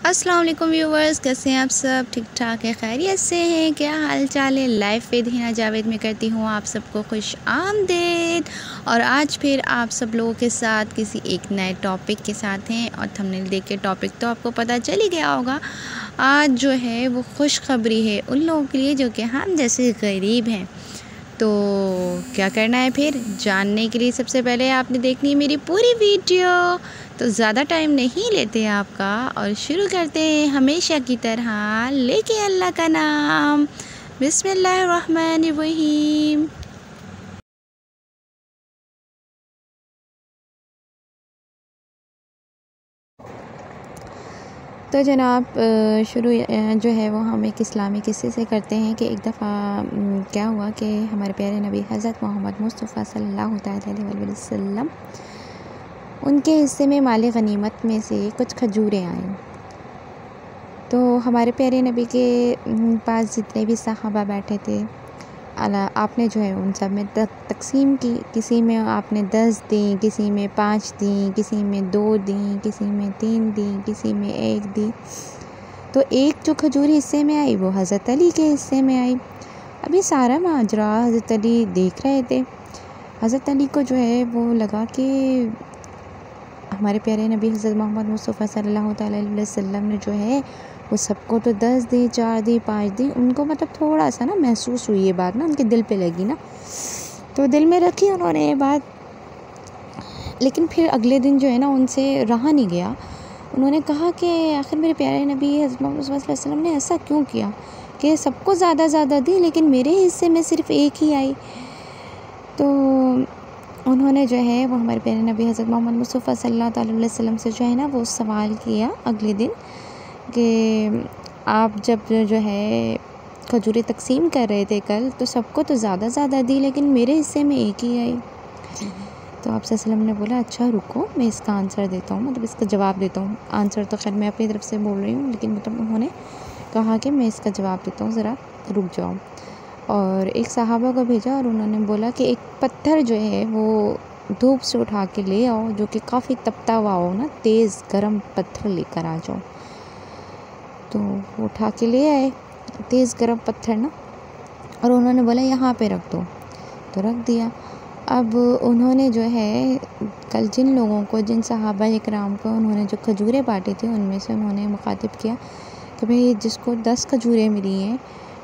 अस्सलाम वालेकुम व्यूवर्स, कैसे हैं आप सब? ठीक ठाक है, खैरियत से हैं? क्या हाल चाल है? लाइफ विद हिना जावेद में करती हूँ आप सबको खुश आमदीद। और आज फिर आप सब लोगों के साथ किसी एक नए टॉपिक के साथ हैं। और थंबनेल देख के टॉपिक तो आपको पता चल ही गया होगा। आज जो है वो खुशखबरी है उन लोगों के लिए जो कि हम जैसे गरीब हैं। तो क्या करना है फिर जानने के लिए सबसे पहले आपने देखनी है मेरी पूरी वीडियो। तो ज़्यादा टाइम नहीं लेते आपका और शुरू करते हैं हमेशा की तरह लेके अल्लाह का नाम, बिस्मिल्लाहिर्रहमानिर्रहीम। तो जनाब शुरू जो है वो हम एक इस्लामी किस्से से करते हैं कि एक दफ़ा क्या हुआ कि हमारे प्यारे नबी हज़रत मोहम्मद मुस्तफ़ा सल्लल्लाहु अलैहि वसल्लम उनके हिस्से में माल गनीमत में से कुछ खजूरें आईं। तो हमारे प्यारे नबी के पास जितने भी सहाबा बैठे थे आपने जो है उन सब में तकसीम की। किसी में आपने 10 दी, किसी में 5 दी, किसी में 2 दी, किसी में 3 दी, किसी में 1 दी। तो एक जो खजूर हिस्से में आई वो हज़रत अली के हिस्से में आई। अब ये सारा माजरा हज़रत अली देख रहे थे। हज़रत अली को जो है वो लगा कि हमारे प्यारे नबी हज़रत मोहम्मद मुस्तफ़ा सल्लल्लाहु अलैहि वसल्लम ने जो है वो सबको तो 10 दी, 4 दी, 5 दी। उनको मतलब थोड़ा सा ना महसूस हुई ये बात, ना उनके दिल पे लगी ना, तो दिल में रखी उन्होंने ये बात। लेकिन फिर अगले दिन जो है ना उनसे रहा नहीं गया। उन्होंने कहा कि आखिर मेरे प्यारे नबी हज़रत मोहम्मद सल्लल्लाहु अलैहि वसल्लम ने ऐसा क्यों किया कि सबको ज़्यादा दी लेकिन मेरे हिस्से में सिर्फ़ एक ही आई। तो उन्होंने जो है वो हमारे प्यारे नबी हज़रत मोहम्मद मुस्तफ़ा सल्लल्लाहु अलैहि वसल्लम से जो है ना वो सवाल किया अगले दिन कि आप जब जो है खजूरें तकसीम कर रहे थे कल, तो सबको तो ज़्यादा दी लेकिन मेरे हिस्से में एक ही आई। तो आप सल्लल्लाहु ने बोला अच्छा रुको, मैं इसका आंसर देता हूँ, मतलब इसका जवाब देता हूँ। आंसर तो खैर मैं अपनी तरफ से बोल रही हूँ, लेकिन मतलब उन्होंने कहा कि मैं इसका जवाब देता हूँ, ज़रा रुक जाओ। और एक सहाबा को भेजा और उन्होंने बोला कि एक पत्थर जो है वो धूप से उठा के ले आओ, जो कि काफ़ी तपता हुआ हो ना, तेज़ गर्म पत्थर लेकर आ जाओ। तो उठा के ले आए तेज़ गर्म पत्थर ना, और उन्होंने बोला यहाँ पे रख दो, तो रख दिया। अब उन्होंने जो है कल जिन लोगों को, जिन सहाबा इकराम को उन्होंने जो खजूरें बांटी थी, उनमें से उन्होंने मुखातिब किया कि भाई जिसको 10 खजूरें मिली हैं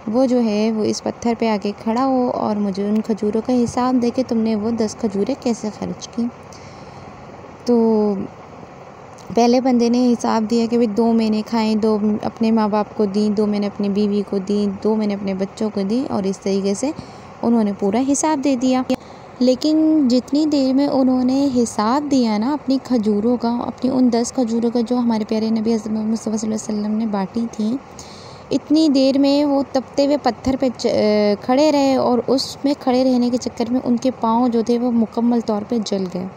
वो जो है वो इस पत्थर पे आके खड़ा हो और मुझे उन खजूरों का हिसाब दे के तुमने वो 10 खजूरें कैसे खर्च की। तो पहले बंदे ने हिसाब दिया कि भाई 2 मैंने खाएँ, 2 अपने माँ बाप को दी, 2 मैंने अपनी बीवी को दी, 2 मैंने अपने बच्चों को दी, और इस तरीके से उन्होंने पूरा हिसाब दे दिया। लेकिन जितनी देर में उन्होंने हिसाब दिया ना अपनी खजूरों का, अपनी उन 10 खजूरों का जो हमारे प्यारे नबी हज़रत मोहम्मद मुस्तफ़ा सल्लल्लाहु अलैहि वसल्लम ने बांटी थी, इतनी देर में वो तपते हुए पत्थर पे खड़े रहे, और उसमें खड़े रहने के चक्कर में उनके पाँव जो थे वो मुकम्मल तौर पे जल गए।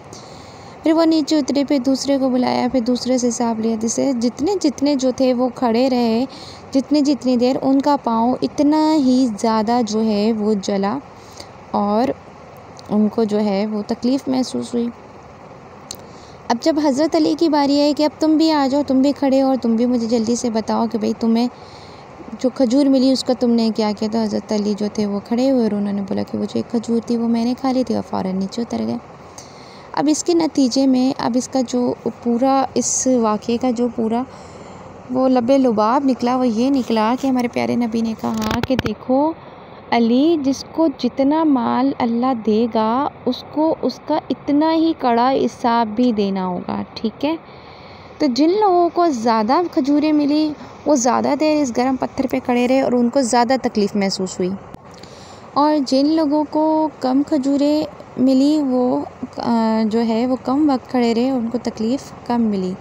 फिर वो नीचे उतरे, फिर दूसरे को बुलाया, फिर दूसरे से हिसाब लिया, जिससे जितने जो थे वो खड़े रहे, जितनी देर उनका पाँव इतना ही ज़्यादा जो है वो जला और उनको जो है वो तकलीफ़ महसूस हुई। अब जब हज़रत अली की बारी आई कि अब तुम भी आ जाओ, तुम भी खड़े हो और तुम भी मुझे जल्दी से बताओ कि भाई तुम्हें जो खजूर मिली उसका तुमने क्या किया। तो हज़रत अली जो थे वो खड़े हुए और उन्होंने बोला कि वो जो एक खजूर थी वो मैंने खा ली थी, और फ़ौरन नीचे उतर गए। अब इसके नतीजे में अब इसका जो पूरा इस वाक़े का जो पूरा वो लबे लुबाब निकला वो ये निकला कि हमारे प्यारे नबी ने कहा कि देखो अली, जिसको जितना माल अल्लाह देगा उसको उसका इतना ही कड़ा हिसाब भी देना होगा, ठीक है। तो जिन लोगों को ज़्यादा खजूरें मिली वो ज़्यादा देर इस गर्म पत्थर पे खड़े रहे और उनको ज़्यादा तकलीफ़ महसूस हुई, और जिन लोगों को कम खजूरें मिली वो जो है वो कम वक्त खड़े रहे और उनको तकलीफ़ कम मिली।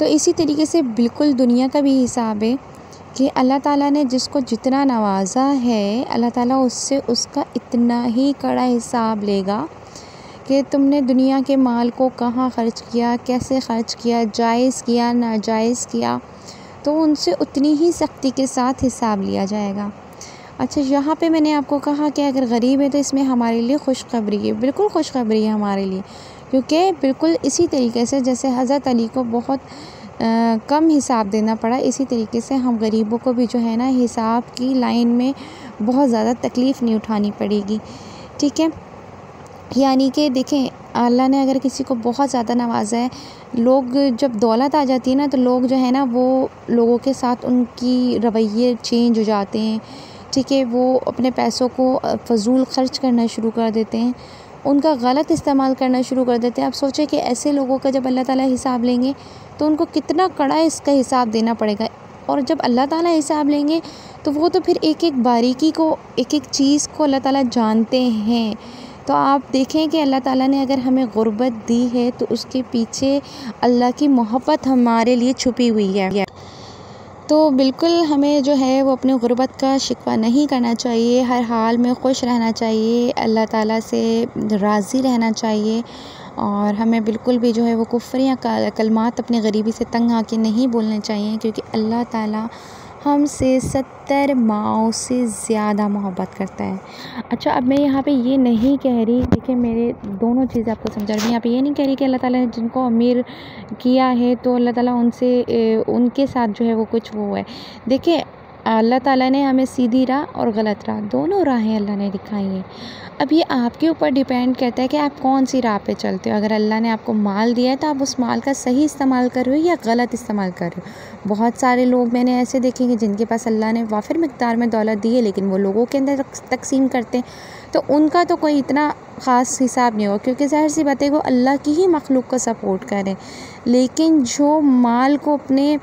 तो इसी तरीके से बिल्कुल दुनिया का भी हिसाब है कि अल्लाह ताला ने जिसको जितना नवाज़ा है, अल्लाह ताला उससे उसका इतना ही कड़ा हिसाब लेगा कि तुमने दुनिया के माल को कहाँ ख़र्च किया, कैसे ख़र्च किया, जायज़ किया, नाजायज़ किया, तो उनसे उतनी ही सख्ती के साथ हिसाब लिया जाएगा। अच्छा, यहाँ पे मैंने आपको कहा कि अगर गरीब है तो इसमें हमारे लिए खुशखबरी है, बिल्कुल खुशखबरी है हमारे लिए, क्योंकि बिल्कुल इसी तरीके से जैसे हज़रत अली को बहुत कम हिसाब देना पड़ा, इसी तरीके से हम गरीबों को भी जो है ना हिसाब की लाइन में बहुत ज़्यादा तकलीफ़ नहीं उठानी पड़ेगी। ठीक है, यानी कि देखें, अल्लाह ने अगर किसी को बहुत ज़्यादा नवाजा है, लोग जब दौलत आ जाती है ना तो लोग जो है ना वो लोगों के साथ उनकी रवैये चेंज हो जाते हैं। ठीक है, वो अपने पैसों को फ़जूल ख़र्च करना शुरू कर देते हैं, उनका गलत इस्तेमाल करना शुरू कर देते हैं। आप सोचें कि ऐसे लोगों का जब अल्लाह ताला हिसाब लेंगे तो उनको कितना कड़ा इसका हिसाब देना पड़ेगा। और जब अल्लाह ताला हिसाब लेंगे तो वो तो फिर एक एक बारीकी को, एक एक चीज़ को अल्लाह ताला जानते हैं। तो आप देखें कि अल्लाह ताला ने अगर हमें गुर्बत दी है तो उसके पीछे अल्लाह की मोहब्बत हमारे लिए छुपी हुई है। तो बिल्कुल हमें जो है वो अपनी गुर्बत का शिकवा नहीं करना चाहिए, हर हाल में खुश रहना चाहिए, अल्लाह ताला से राज़ी रहना चाहिए। और हमें बिल्कुल भी जो है वो कुफ्र या कलमात अपनी गरीबी से तंग आके नहीं बोलने चाहिए, क्योंकि अल्लाह ताला हमसे 70 माओं से ज़्यादा मोहब्बत करता है। अच्छा, अब मैं यहाँ पे ये नहीं कह रही, देखिए मेरे दोनों चीज़ें आपको समझा रही हूँ। यहाँ पे ये नहीं कह रही कि अल्लाह ताला ने जिनको अमीर किया है तो अल्लाह ताला उनसे उनके साथ जो है वो कुछ वो है। देखिए, अल्लाह ताला ने हमें सीधी राह और गलत राह, दोनों राहें अल्लाह ने दिखाई हैं। अब ये आपके ऊपर डिपेंड करता है कि आप कौन सी राह पे चलते हो। अगर अल्लाह ने आपको माल दिया है तो आप उस माल का सही इस्तेमाल कर रहे हो या गलत इस्तेमाल कर रहे हो। बहुत सारे लोग मैंने ऐसे देखे कि जिनके पास अल्लाह ने वाफिर मिक़दार में दौलत दी है, लेकिन वो लोगों के अंदर तकसीम करते हैं, तो उनका तो कोई इतना ख़ास हिसाब नहीं होगा, क्योंकि ज़ाहिर सी बात है वो अल्लाह की ही मखलूक को सपोर्ट करें। लेकिन जो माल को अपने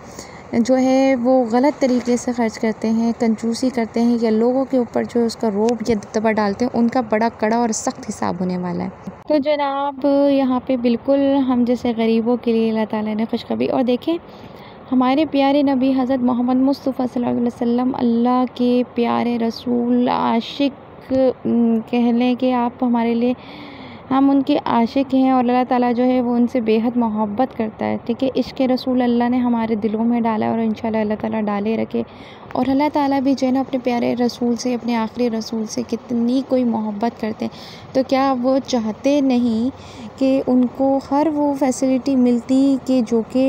जो है वो गलत तरीके से ख़र्च करते हैं, कंजूसी करते हैं, या लोगों के ऊपर जो उसका रोब या दबदबा डालते हैं, उनका बड़ा कड़ा और सख्त हिसाब होने वाला है। तो जनाब, यहाँ पे बिल्कुल हम जैसे गरीबों के लिए अल्लाह ताला ने खुशखबरी। और देखें, हमारे प्यारे नबी हज़रत मोहम्मद मुस्तफ़ा सल्लल्लाहु अलैहि वसल्लम अल्लाह के प्यारे रसूल, आशिक कह लें कि आप हमारे लिए, हम उनके आशिक हैं और अल्लाह ताला जो है वो उनसे बेहद मोहब्बत करता है। ठीक है, इश्क़ रसूल अल्लाह ने हमारे दिलों में डाला और इंशाल्लाह अल्लाह ताला डाले रखे। और अल्लाह ताला भी जो है ना अपने प्यारे रसूल से, अपने आखिरी रसूल से कितनी कोई मोहब्बत करते हैं, तो क्या वो चाहते नहीं कि उनको हर वो फैसिलिटी मिलती कि जो कि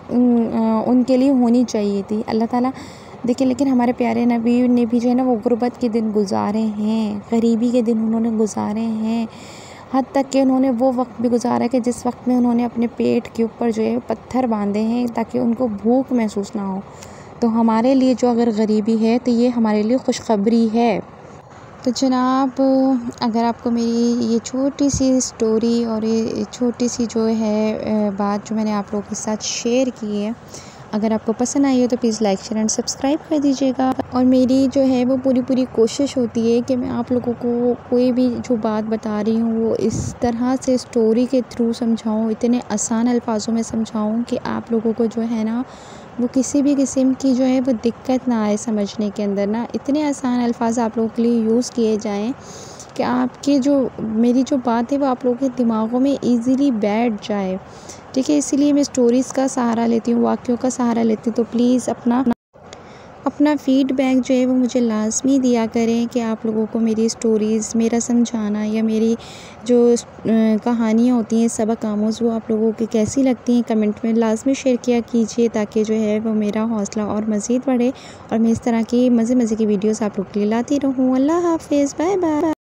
उनके लिए होनी चाहिए थी। अल्लाह ताला देखिए, लेकिन हमारे प्यारे नबी ने भी जो है ना वो गुर्बत के दिन गुजारे हैं, गरीबी के दिन उन्होंने गुजारे हैं, हद तक कि उन्होंने वो वक्त भी गुजारा कि जिस वक्त में उन्होंने अपने पेट के ऊपर जो है पत्थर बांधे हैं ताकि उनको भूख महसूस ना हो। तो हमारे लिए जो अगर गरीबी है तो ये हमारे लिए खुशखबरी है। तो जनाब, अगर आपको मेरी ये छोटी सी स्टोरी और ये छोटी सी जो है बात जो मैंने आप लोगों के साथ शेयर की है, अगर आपको पसंद आई हो तो please like, share and subscribe कर दीजिएगा। और मेरी जो है वो पूरी कोशिश होती है कि मैं आप लोगों को कोई भी जो बात बता रही हूँ वो इस तरह से स्टोरी के थ्रू समझाऊँ, इतने आसान अल्फाजों में समझाऊँ कि आप लोगों को जो है ना वो किसी भी किस्म की जो है वो दिक्कत ना आए समझने के अंदर ना। इतने आसान अल्फाज आप लोगों के लिए यूज़ किए जाएँ कि आपके जो मेरी जो बात है वो आप लोगों के दिमागों में ईज़िली बैठ जाए। ठीक है, इसीलिए मैं स्टोरीज़ का सहारा लेती हूँ, वाक़यों का सहारा लेती हूँ। तो प्लीज़ अपना फ़ीडबैक जो है वो मुझे लाज़मी दिया करें कि आप लोगों को मेरी स्टोरीज़, मेरा समझाना या मेरी जो कहानियाँ होती हैं सबक आमूज़, वो आप लोगों की कैसी लगती हैं, कमेंट में लाज़मी शेयर किया कीजिए, ताकि जो है वो मेरा हौसला और मज़ीद बढ़े और मैं इस तरह की मज़े की वीडियोज़ आप लोगों के लिए लाती रहूँ। अल्लाह हाफ़िज़, बाय बाय।